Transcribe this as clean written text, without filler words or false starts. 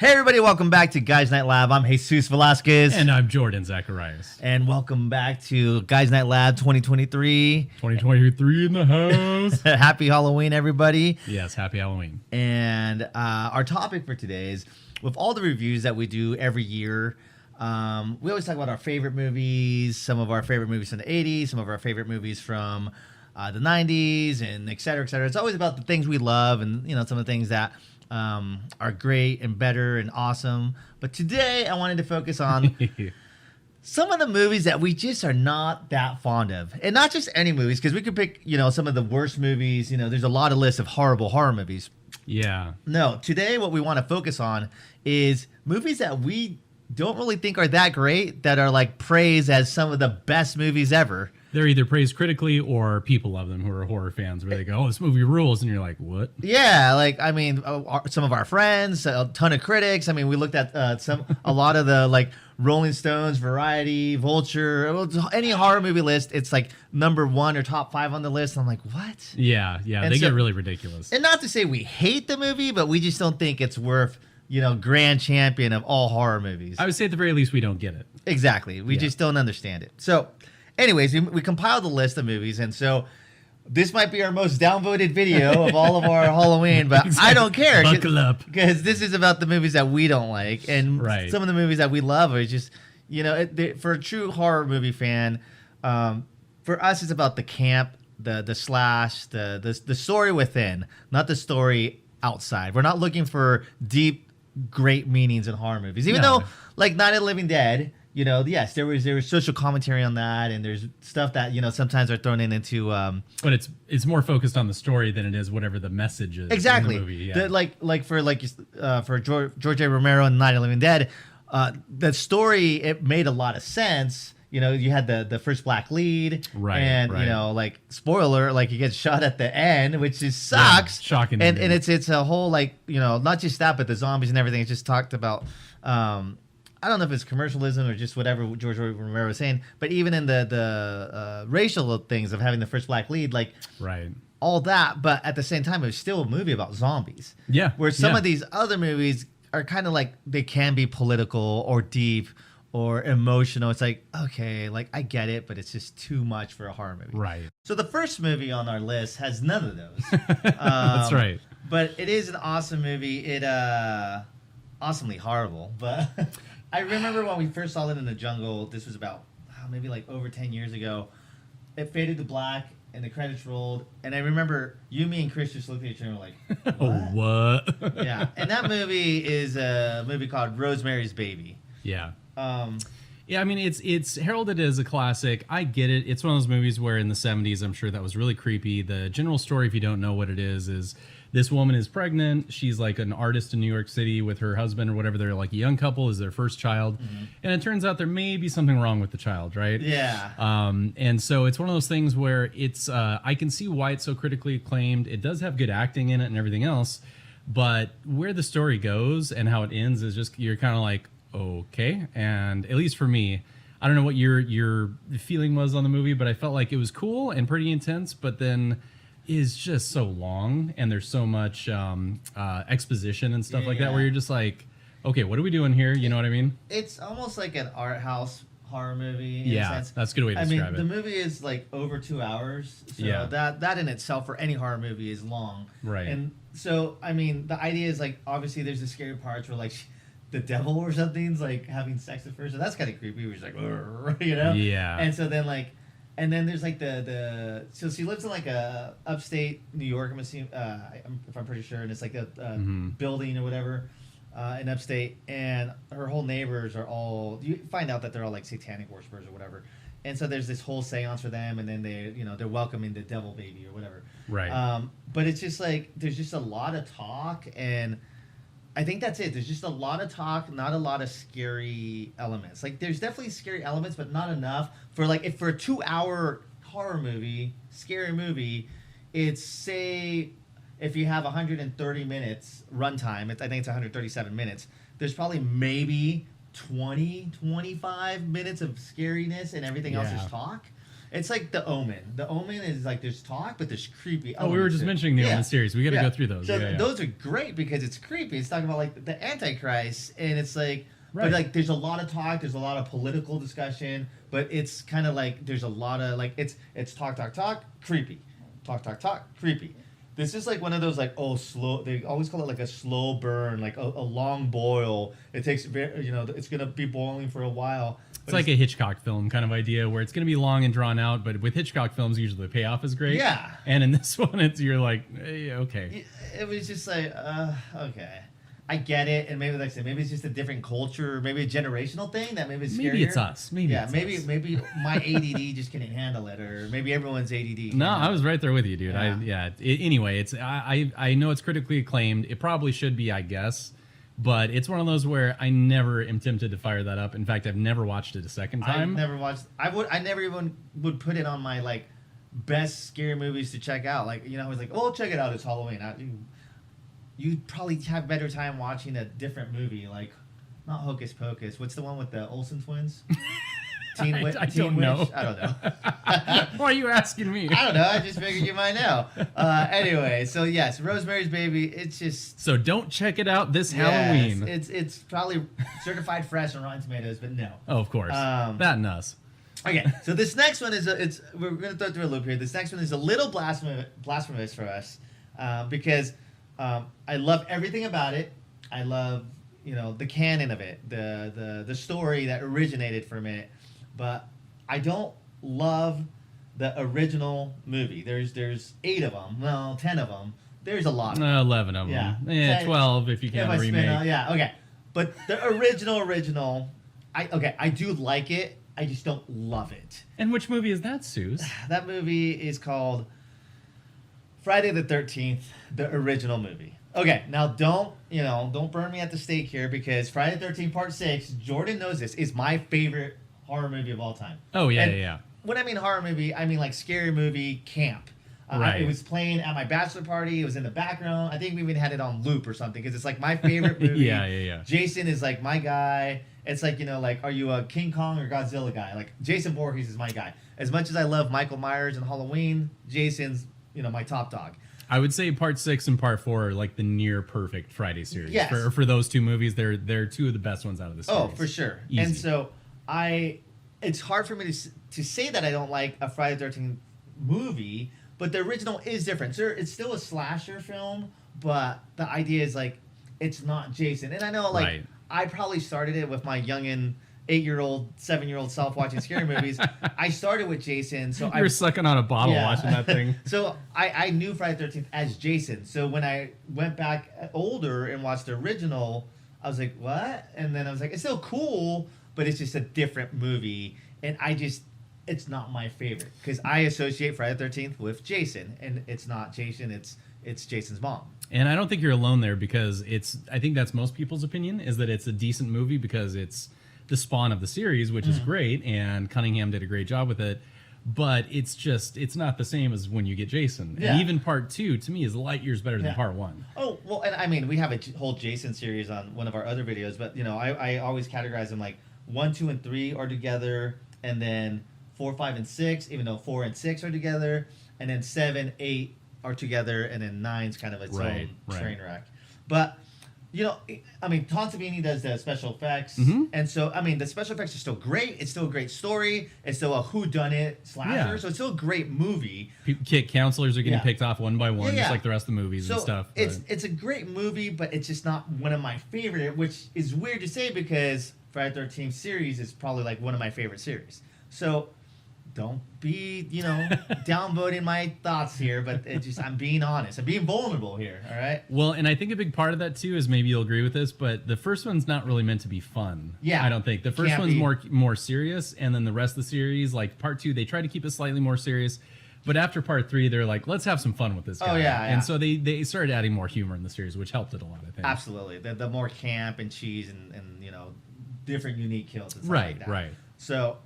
Hey everybody, welcome back to Guys Night Lab. I'm Jesus Velasquez. And I'm Jordan Zacharias. And welcome back to Guys Night Lab 2023. 2023 in the house. Happy Halloween, everybody. Yes, happy Halloween. And our topic for today is, with all the reviews that we do every year, we always talk about our favorite movies, some of our favorite movies from the 80s, some of our favorite movies from the 90s, and et cetera, et cetera. It's always about the things we love and, some of the things that are great and better and awesome. But today I wanted to focus on some of the movies that we just are not that fond of. And not just any movies, because we could pick, some of the worst movies. There's a lot of lists of horrible horror movies. Yeah. No, today what we want to focus on is movies that we don't really think are that great, that are like praised as some of the best movies ever. They're either praised critically or people love them who are horror fans, where they go, "Oh, this movie rules," and you're like, "What?" Yeah, some of our friends, a ton of critics. We looked at a lot of the Rolling Stones, Variety, Vulture, any horror movie list. It's like number 1 or top 5 on the list. I'm like, what? Yeah, and they get really ridiculous. And not to say we hate the movie, but we just don't think it's worth grand champion of all horror movies. I would say at the very least we don't get it. Exactly, we just don't understand it. So. Anyways, we compiled a list of movies, and so this might be our most downvoted video of all of our Halloween, but exactly. I don't care. Buckle up. Because this is about the movies that we don't like, and some of the movies that we love are just, for a true horror movie fan, for us it's about the camp, the slash, the story within, not the story outside. We're not looking for deep, great meanings in horror movies, even though, like Night of the Living Dead, yes, there was social commentary on that, and there's stuff that sometimes are thrown into. But it's more focused on the story than it is whatever the message is. Exactly. In the movie. Yeah. For George A. Romero and Night of the Living Dead, the story, it made a lot of sense. You had the first black lead, and spoiler, he gets shot at the end, which just sucks. Yeah, shocking. And it's a whole not just that, but the zombies and everything. It's just talked about. I don't know if it's commercialism or just whatever George Romero was saying, but even in the racial things of having the first black lead, all that, but at the same time, it was still a movie about zombies. Yeah. Where some of these other movies are kind of they can be political or deep or emotional. It's okay, I get it, but it's just too much for a horror movie. Right. So the first movie on our list has none of those. That's right. But it is an awesome movie. It awesomely horrible, but I remember when we first saw it in the jungle. This was about maybe over 10 years ago. It faded to black and the credits rolled, and I remember you, me, and Chris just looked at each other and were like, what? Yeah, and that movie is a movie called Rosemary's Baby. Yeah. It's heralded as a classic. I get it. It's one of those movies where in the 70s, I'm sure that was really creepy. The general story, if you don't know what it is this woman is pregnant. She's an artist in New York City with her husband or whatever. They're a young couple, is their first child. Mm-hmm. And it turns out there may be something wrong with the child, right? Yeah. And so it's one of those things where it's, I can see why it's so critically acclaimed. It does have good acting in it and everything else. But where the story goes and how it ends is just, you're kind of okay. And at least for me, I don't know what your feeling was on the movie, but I felt like it was cool and pretty intense, but then is just so long and there's so much exposition and stuff like that where you're just okay, what are we doing here? You know what I mean? It's almost like an art house horror movie in a sense. That's a good way to describe it. The movie is over 2 hours, so that in itself for any horror movie is long. Right. And so the idea is obviously there's the scary parts where the devil or something's having sex at first, so that's kind of creepy. We're just Yeah. And so then and then there's so she lives in a upstate New York, I'm assuming, if I'm pretty sure, and it's a building or whatever in upstate, and her whole neighbors are all, you find out that they're all satanic worshipers or whatever, and so there's this whole seance for them, and then they're welcoming the devil baby or whatever. Right. But it's just there's just a lot of talk, and I think that's it. There's just a lot of talk, not a lot of scary elements. There's definitely scary elements, but not enough for if for a 2-hour horror movie, scary movie, it's say if you have 130 minutes runtime, I think it's 137 minutes. There's probably maybe 25 minutes of scariness, and everything else is talk. It's like The Omen. The Omen is like there's talk, but there's creepy. Oh, we were just mentioning the Omen series. We got to go through those. So those are great because it's creepy. It's talking about like the Antichrist, and it's like, but like there's a lot of talk. There's a lot of political discussion, but it's kind of like there's a lot of like it's talk, creepy, talk, creepy. This is like one of those like slow. They always call it like a slow burn, like a long boil. It takes it's gonna be boiling for a while. It's like a Hitchcock film kind of idea where it's going to be long and drawn out, but with Hitchcock films, usually the payoff is great. Yeah. And in this one, you're like, hey, okay. It was just like, okay. I get it, and maybe like I said, maybe it's just a different culture, maybe a generational thing that maybe it's scarier. Maybe it's us. Maybe my ADD just couldn't handle it, or maybe everyone's ADD. No, I was right there with you, dude. Yeah. Anyway, I know it's critically acclaimed. It probably should be, I guess. But it's one of those where I never am tempted to fire that up. In fact, I've never watched it a second time. I've never watched. I never even would put it on my like best scary movies to check out. Like I was like, oh, check it out. It's Halloween. You'd probably have better time watching a different movie, like not Hocus Pocus. What's the one with the Olsen twins? I don't know. I don't know. Why are you asking me? I don't know. I just figured you might know. Anyway, so yes, Rosemary's Baby. It's just so don't check it out this Halloween. It's probably certified fresh on Rotten Tomatoes, but no. Oh, of course. That and us. Okay, so this next one is we're gonna throw through a loop here. This next one is a little blasphemous for us because I love everything about it. I love the canon of it, the story that originated from it. But I don't love the original movie. There's 8 of them. Well, 10 of them. There's a lot. 11 of them. Yeah, 12 if you count a remake. Okay. But the original, I do like it. I just don't love it. And which movie is that, Suze? That movie is called Friday the 13th, the original movie. Okay, now don't burn me at the stake here because Friday the 13th Part 6, Jordan knows this, is my favorite horror movie of all time. Oh, yeah. When I mean horror movie, I mean like scary movie camp. Right. It was playing at my bachelor party. It was in the background. I think we even had it on loop or something because it's like my favorite movie. Yeah. Jason is like my guy. It's like, like, are you a King Kong or Godzilla guy? Like, Jason Voorhees is my guy. As much as I love Michael Myers and Halloween, Jason's, my top dog. I would say Part 6 and Part 4 are like the near perfect Friday series. Yes. For those 2 movies, they're 2 of the best ones out of the series. Oh, for sure. Easy. And so it's hard for me to say that I don't like a Friday the 13th movie, but the original is different. So it's still a slasher film, but the idea is like it's not Jason. And I know like I probably started it with my youngin' 8-year-old, 7-year-old self watching scary movies. I started with Jason, so you were sucking on a bottle watching that thing. So I knew Friday the 13th as Jason. So when I went back older and watched the original, I was like, what? And then I was like, it's still cool, but it's just a different movie. And it's not my favorite because I associate Friday the 13th with Jason, and it's not Jason. It's Jason's mom. And I don't think you're alone there because I think that's most people's opinion is that it's a decent movie because it's the spawn of the series, which is great, and Cunningham did a great job with it. But it's not the same as when you get Jason. Yeah. And even Part 2 to me is light years better than Part 1. Oh, well, and I mean, we have a whole Jason series on one of our other videos, but I always categorize them like 1, 2, and 3 are together, and then 4, 5, and 6, even though 4 and 6 are together, and then 7, 8 are together, and then 9's kind of its own train wreck. But I mean, Tom Savini does the special effects, and so I mean, the special effects are still great. It's still a great story. It's still a whodunit slasher, so it's still a great movie. Counselors are getting picked off one by one, just like the rest of the movies and stuff. It's a great movie, but it's just not one of my favorite, which is weird to say because Friday the 13th series is probably like one of my favorite series. So don't be, downvoting my thoughts here, but I'm being honest. I'm being vulnerable here, all right? Well, and I think a big part of that, too, is maybe you'll agree with this, but the first one's not really meant to be fun. Yeah. I don't think. The first one's more serious, and then the rest of the series, like Part 2, they try to keep it slightly more serious. But after Part 3, they're like, let's have some fun with this guy. Oh, yeah. And so they started adding more humor in the series, which helped it a lot, I think. Absolutely. The more camp and cheese and different unique kills and stuff like that. Right. So,